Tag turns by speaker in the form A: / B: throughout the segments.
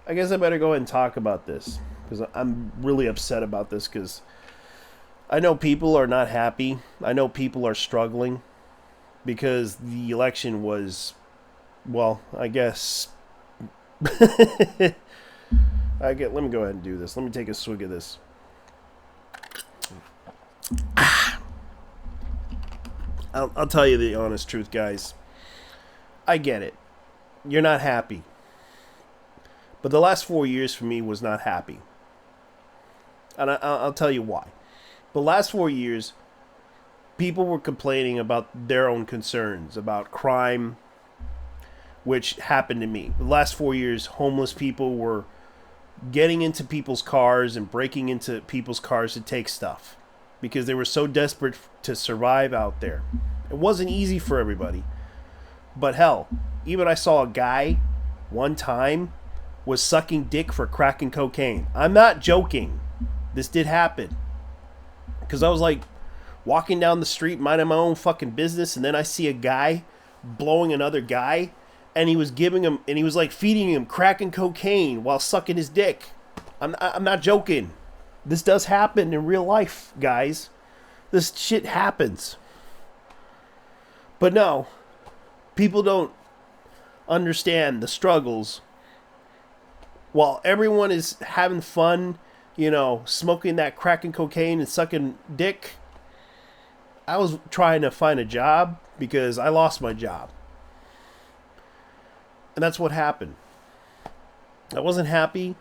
A: I guess I better go ahead and talk about this because I'm really upset about this because I know people are not happy. I know people are struggling because the election was, well, I guess. Let me go ahead and do this. Let me take a swig of this. I'll tell you the honest truth, guys. I get it. You're not happy. But the last 4 years for me was not happy. And I'll tell you why. The last 4 years, people were complaining about their own concerns, about crime, which happened to me. The last 4 years, homeless people were getting into people's cars and breaking into people's cars to take stuff because they were so desperate to survive out there. It wasn't easy for everybody. But hell, even I saw a guy one time was sucking dick for crack and cocaine. I'm not joking. This did happen. Because I was like walking down the street, minding my own fucking business, and then I see a guy blowing another guy, and he was giving him, and he was like feeding him crack and cocaine while sucking his dick. I'm not joking. This does happen in real life, guys. This shit happens. But no, people don't understand the struggles. While everyone is having fun, smoking that crack and cocaine and sucking dick, I was trying to find a job because I lost my job. And that's what happened. I wasn't happy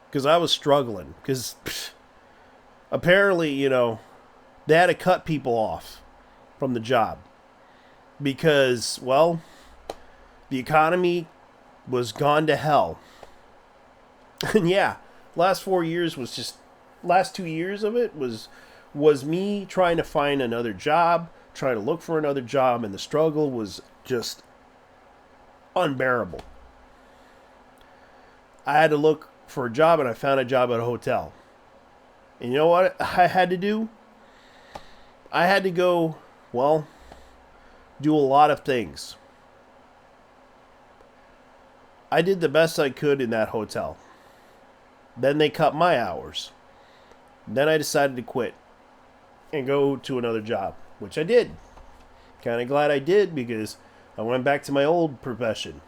A: because I was struggling. Because apparently, they had to cut people off from the job. Because, well, the economy was gone to hell. And yeah, last 4 years was just, last 2 years of it was me trying to find another job, trying to look for another job, and the struggle was just unbearable. I had to look for a job, and I found a job at a hotel. And you know what I had to do? I had to go, well, do a lot of things. I did the best I could in that hotel. Then they cut my hours. Then I decided to quit and go to another job, which I did. Kind of glad I did because I went back to my old profession.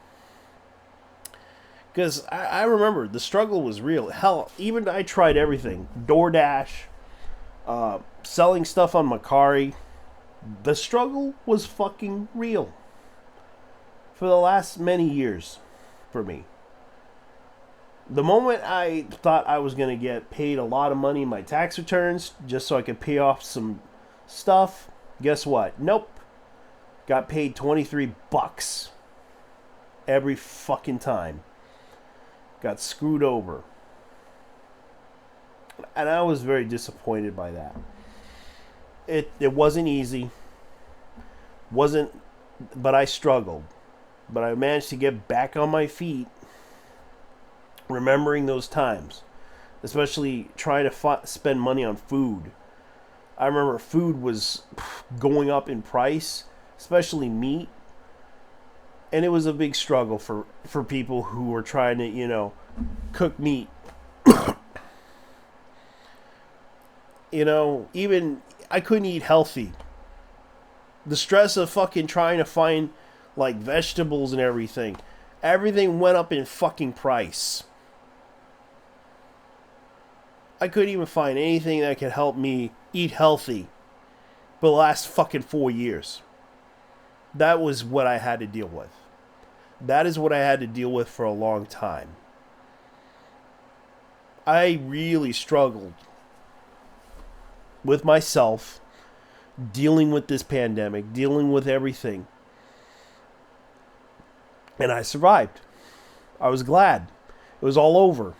A: Because I remember the struggle was real. Hell, even I tried everything. DoorDash, selling stuff on Macari. The struggle was fucking real. For the last many years for me. The moment I thought I was going to get paid a lot of money in my tax returns just so I could pay off some stuff, guess what? Nope. Got paid 23 bucks every fucking time. Got screwed over. And I was very disappointed by that. It wasn't easy. But I struggled. But I managed to get back on my feet, remembering those times, especially trying to spend money on food. I remember food was going up in price, especially meat, and it was a big struggle for people who were trying to, cook meat. Even I couldn't eat healthy. The stress of fucking trying to find like vegetables and everything went up in fucking price. I couldn't even find anything that could help me eat healthy for the last fucking 4 years. That was what I had to deal with. That is what I had to deal with for a long time. I really struggled with myself, dealing with this pandemic, dealing with everything. And I survived. I was glad. It was all over.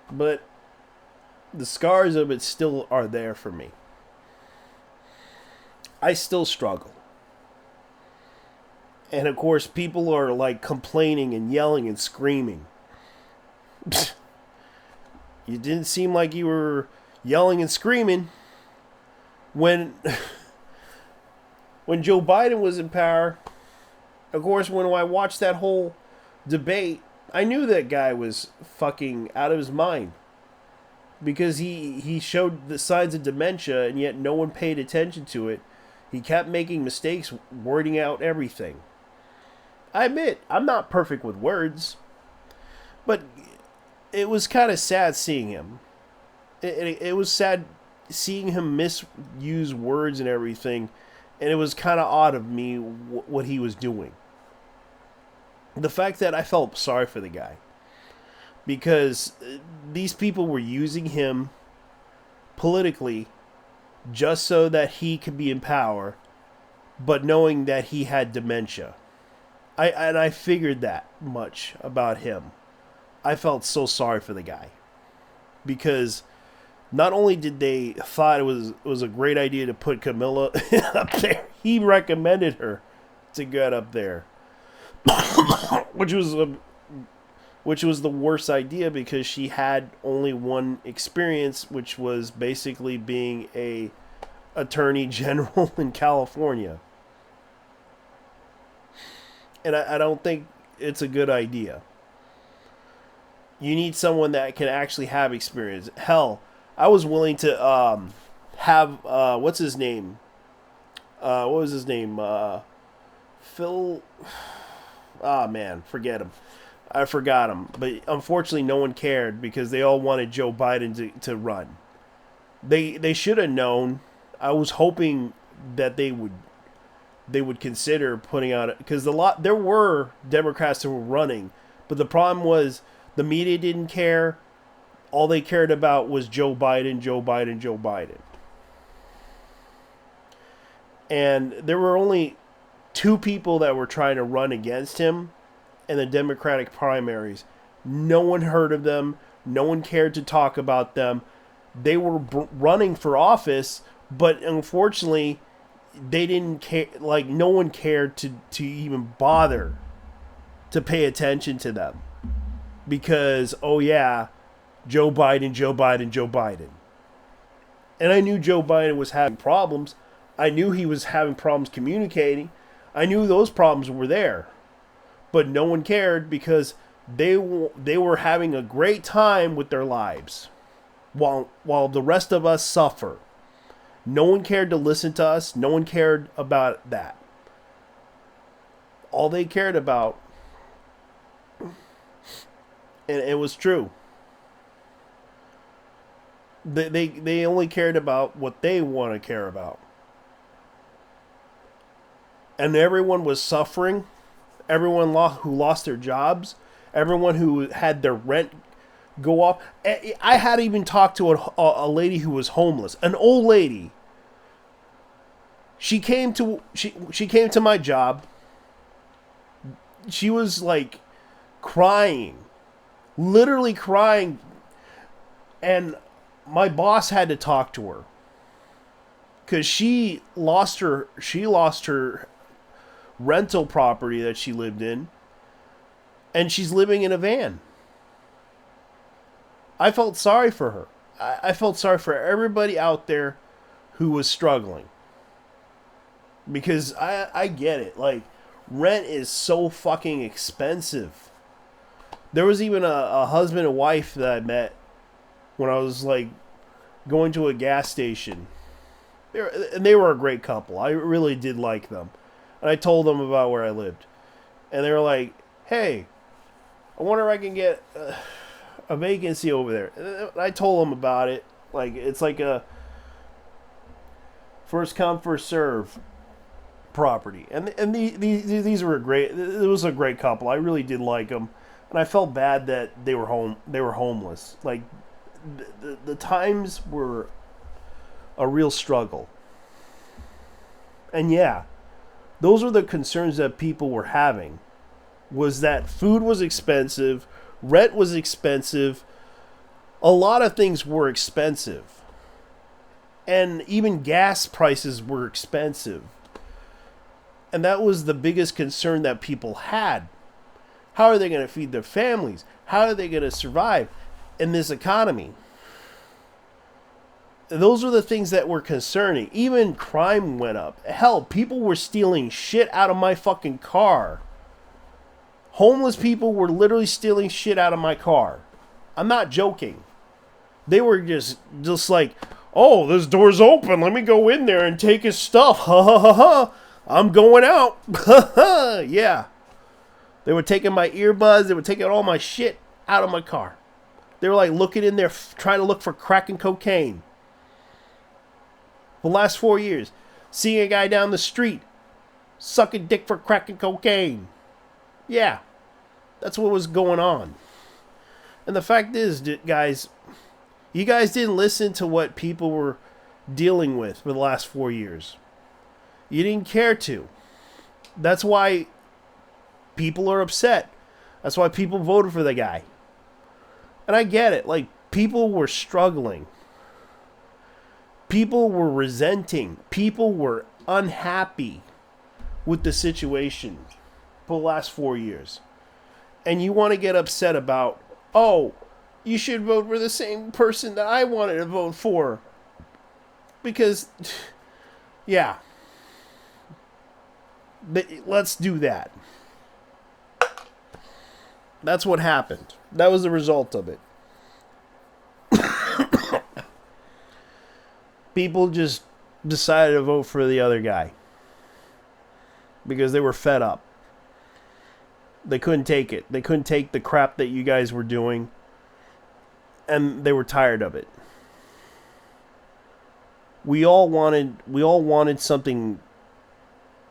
A: But the scars of it still are there for me. I still struggle. And of course, people are like complaining and yelling and screaming. You didn't seem like you were yelling and screaming when when Joe Biden was in power. Of course, when I watched that whole debate, I knew that guy was fucking out of his mind because he showed the signs of dementia and yet no one paid attention to it. He kept making mistakes, wording out everything. I admit, I'm not perfect with words, but it was kind of sad seeing him. It was sad seeing him misuse words and everything, and it was kind of odd of me what he was doing. The fact that I felt sorry for the guy because these people were using him politically just so that he could be in power, but knowing that he had dementia. I figured that much about him. I felt so sorry for the guy because not only did they thought it was a great idea to put Camilla up there, he recommended her to get up there, which was the worst idea because she had only one experience, which was basically being a attorney general in California. And I don't think it's a good idea. You need someone that can actually have experience. Hell, I was willing to have what's his name? What was his name? Phil. Ah, man, forget him. I forgot him. But unfortunately, no one cared because they all wanted Joe Biden to run. They should have known. I was hoping that they would consider putting out, because there were Democrats that were running, but the problem was the media didn't care. All they cared about was Joe Biden, Joe Biden, Joe Biden. And there were only two people that were trying to run against him in the Democratic primaries. No one heard of them. No one cared to talk about them. They were running for office, but unfortunately, they didn't care. Like, no one cared to even bother to pay attention to them. Because, oh yeah, Joe Biden, Joe Biden, Joe Biden. And I knew Joe Biden was having problems. I knew he was having problems communicating. I knew those problems were there. But no one cared because they were having a great time with their lives while the rest of us suffer. No one cared to listen to us. No one cared about that. All they cared about, and it was true, they only cared about what they want to care about. And everyone was suffering. Everyone who lost their jobs. Everyone who had their rent go up. I had even talked to a lady who was homeless, an old lady. She came to my job. She was like crying, literally crying, and my boss had to talk to her because she lost her rental property that she lived in, and she's living in a van. I felt sorry for her. I felt sorry for everybody out there who was struggling. Because I get it. Like, rent is so fucking expensive. There was even a husband and wife that I met when I was, like, going to a gas station. They were a great couple. I really did like them. And I told them about where I lived. And they were like, hey, I wonder if I can get a vacancy over there. And I told them about it. Like, it's like a first come, first serve property. And these were great. It was a great couple. I really did like them. And I felt bad that they were homeless. Like, the times were a real struggle. And yeah, those were the concerns that people were having, was that food was expensive, rent was expensive, a lot of things were expensive, and even gas prices were expensive. And that was the biggest concern that people had. How are they going to feed their families? How are they going to survive in this economy? Those are the things that were concerning. Even crime went up. Hell, people were stealing shit out of my fucking car Homeless people were literally stealing shit out of my car. I'm not joking. They were just like, oh, this door's open. Let me go in there and take his stuff. Ha ha ha ha. I'm going out. Ha ha. Yeah. They were taking my earbuds. They were taking all my shit out of my car. They were like looking in there, trying to look for crack and cocaine. The last 4 years, seeing a guy down the street sucking dick for crack and cocaine. Yeah, that's what was going on. And the fact is, guys, you guys didn't listen to what people were dealing with for the last 4 years. You didn't care to. That's why people are upset. That's why people voted for the guy. And I get it. Like, people were struggling. People were resenting. People were unhappy with the situation for the last 4 years. And you want to get upset about, oh, you should vote for the same person that I wanted to vote for. Because, yeah. Let's do that. That's what happened. That was the result of it. People just decided to vote for the other guy. Because they were fed up. They couldn't take it. They couldn't take the crap that you guys were doing. And they were tired of it. We all wanted something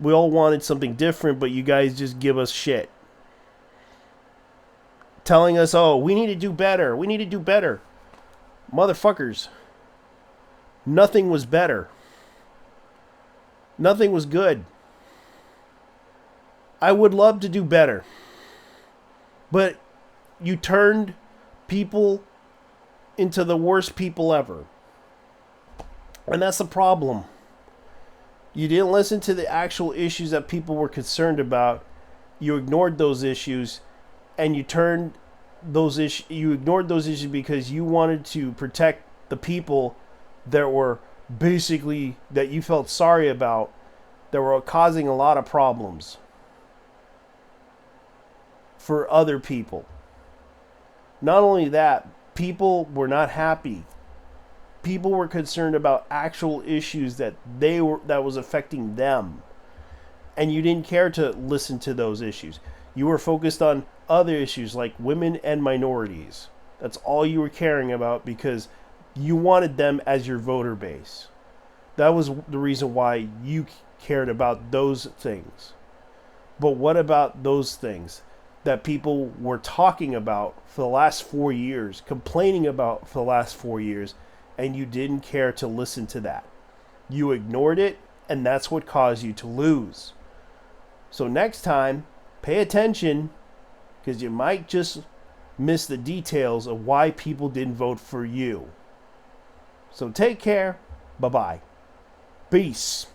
A: different, but you guys just give us shit. Telling us, oh, we need to do better. We need to do better. Motherfuckers. Nothing was better. Nothing was good. I would love to do better. But you turned people into the worst people ever. And that's the problem. You didn't listen to the actual issues that people were concerned about. You ignored those issues. And you turned those issues. You ignored those issues because you wanted to protect the people that were basically, that you felt sorry about, that were causing a lot of problems for other people. Not only that, people were not happy. People were concerned about actual issues that was affecting them. And you didn't care to listen to those issues. You were focused on other issues like women and minorities. That's all you were caring about because you wanted them as your voter base. That was the reason why you cared about those things. But what about those things that people were talking about for the last 4 years, complaining about for the last 4 years, and you didn't care to listen to that? You ignored it, and that's what caused you to lose. So next time, pay attention, because you might just miss the details of why people didn't vote for you. So take care. Bye-bye. Peace.